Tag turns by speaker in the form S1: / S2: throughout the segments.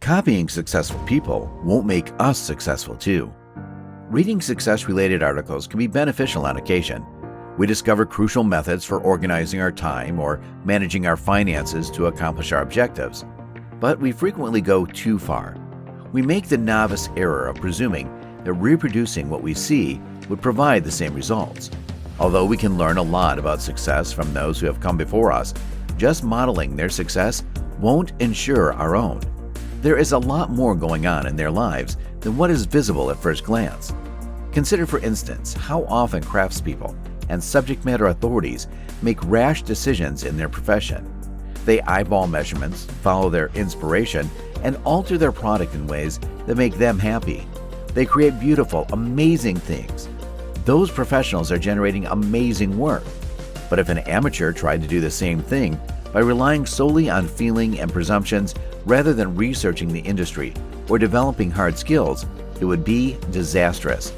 S1: Copying successful people won't make us successful too. Reading success-related articles can be beneficial on occasion. We discover crucial methods for organizing our time or managing our finances to accomplish our objectives. But we frequently go too far. We make the novice error of presuming that reproducing what we see would provide the same results. Although we can learn a lot about success from those who have come before us, just modeling their success won't ensure our own. There is a lot more going on in their lives than what is visible at first glance. Consider, for instance, how often craftspeople and subject matter authorities make rash decisions in their profession. They eyeball measurements, follow their inspiration, and alter their product in ways that make them happy. They create beautiful, amazing things. Those professionals are generating amazing work. But if an amateur tried to do the same thing by relying solely on feeling and presumptions rather than researching the industry or developing hard skills, it would be disastrous.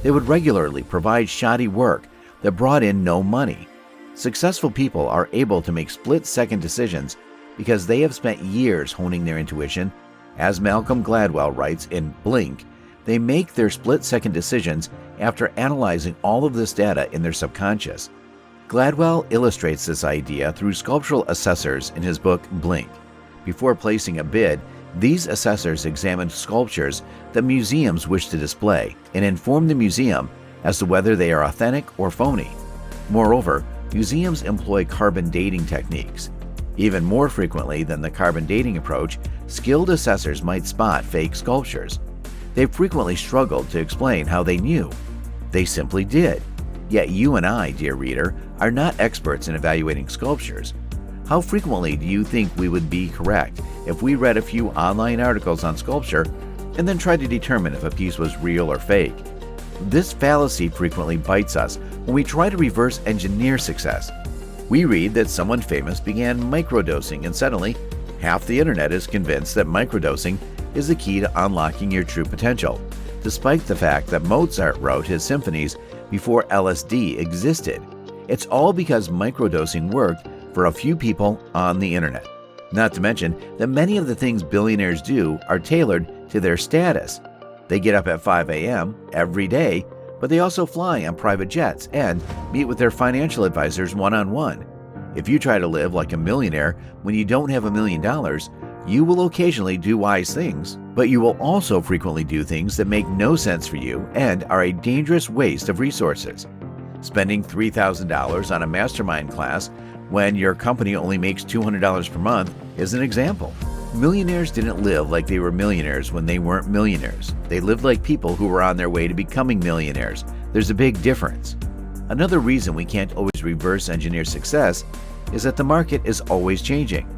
S1: They would regularly provide shoddy work that brought in no money. Successful people are able to make split-second decisions because they have spent years honing their intuition. As Malcolm Gladwell writes in Blink, they make their split-second decisions after analyzing all of this data in their subconscious. Gladwell illustrates this idea through sculptural assessors in his book Blink. Before placing a bid, these assessors examined sculptures that museums wish to display and inform the museum as to whether they are authentic or phony. Moreover, museums employ carbon dating techniques. Even more frequently than the carbon dating approach, skilled assessors might spot fake sculptures. They frequently struggled to explain how they knew. They simply did. Yet you and I, dear reader, are not experts in evaluating sculptures. How frequently do you think we would be correct if we read a few online articles on sculpture and then tried to determine if a piece was real or fake? This fallacy frequently bites us when we try to reverse engineer success. We read that someone famous began microdosing, and suddenly, half the internet is convinced that microdosing is the key to unlocking your true potential, despite the fact that Mozart wrote his symphonies before LSD existed. It's all because microdosing worked for a few people on the internet. Not to mention that many of the things billionaires do are tailored to their status. They get up at 5 a.m. every day, but they also fly on private jets and meet with their financial advisors one-on-one. If you try to live like a millionaire when you don't have $1 million, you will occasionally do wise things, but you will also frequently do things that make no sense for you and are a dangerous waste of resources. Spending $3,000 on a mastermind class when your company only makes $200 per month is an example. Millionaires didn't live like they were millionaires when they weren't millionaires. They lived like people who were on their way to becoming millionaires. There's a big difference. Another reason we can't always reverse engineer success is that the market is always changing.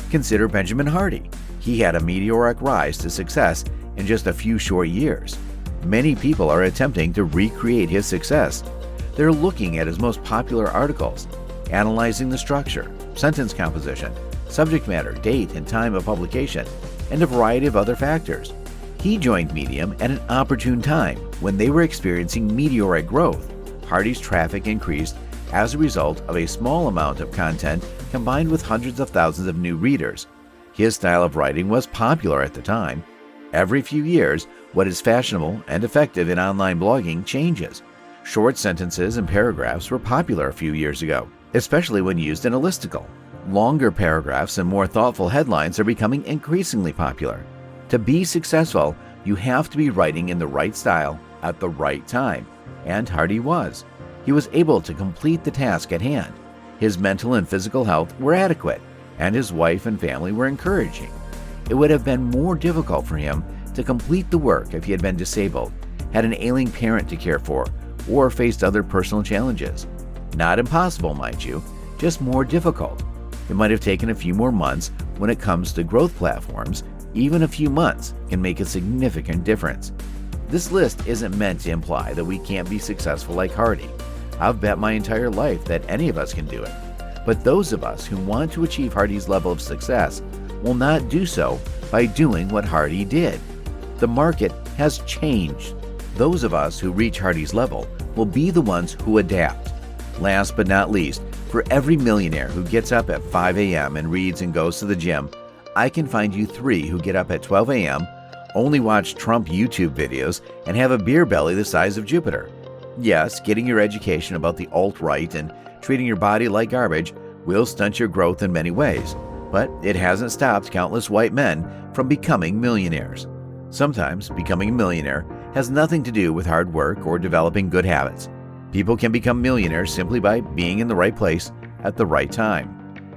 S1: Consider Benjamin Hardy. He had a meteoric rise to success in just a few short years. Many people are attempting to recreate his success. They're looking at his most popular articles, analyzing the structure, sentence composition, subject matter, date and time of publication, and a variety of other factors. He joined Medium at an opportune time when they were experiencing meteoric growth. Hardy's traffic increased as a result of a small amount of content combined with hundreds of thousands of new readers. His style of writing was popular at the time. Every few years, what is fashionable and effective in online blogging changes. Short sentences and paragraphs were popular a few years ago, especially when used in a listicle. Longer paragraphs and more thoughtful headlines are becoming increasingly popular. To be successful, you have to be writing in the right style at the right time, and Hardy was. He was able to complete the task at hand. His mental and physical health were adequate, and his wife and family were encouraging. It would have been more difficult for him to complete the work if he had been disabled, had an ailing parent to care for, or faced other personal challenges. Not impossible, mind you, just more difficult. It might have taken a few more months. When it comes to growth platforms, even a few months can make a significant difference. This list isn't meant to imply that we can't be successful like Hardy. I've bet my entire life that any of us can do it. But those of us who want to achieve Hardy's level of success will not do so by doing what Hardy did. The market has changed. Those of us who reach Hardy's level will be the ones who adapt. Last but not least, for every millionaire who gets up at 5 a.m. and reads and goes to the gym, I can find you 3 who get up at 12 a.m., only watch Trump YouTube videos, and have a beer belly the size of Jupiter. Yes, getting your education about the alt-right and treating your body like garbage will stunt your growth in many ways, but it hasn't stopped countless white men from becoming millionaires. Sometimes becoming a millionaire has nothing to do with hard work or developing good habits. People can become millionaires simply by being in the right place at the right time.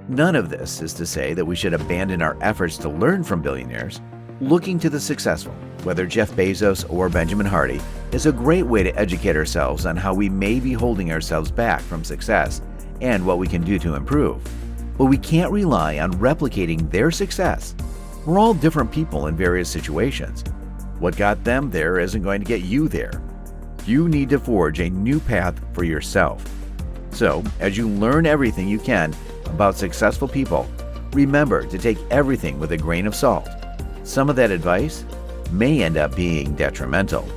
S1: None of this is to say that we should abandon our efforts to learn from billionaires. Looking to the successful, whether Jeff Bezos or Benjamin Hardy, is a great way to educate ourselves on how we may be holding ourselves back from success and what we can do to improve. But we can't rely on replicating their success. We're all different people in various situations. What got them there isn't going to get you there. You need to forge a new path for yourself. So, as you learn everything you can about successful people, remember to take everything with a grain of salt. Some of that advice may end up being detrimental.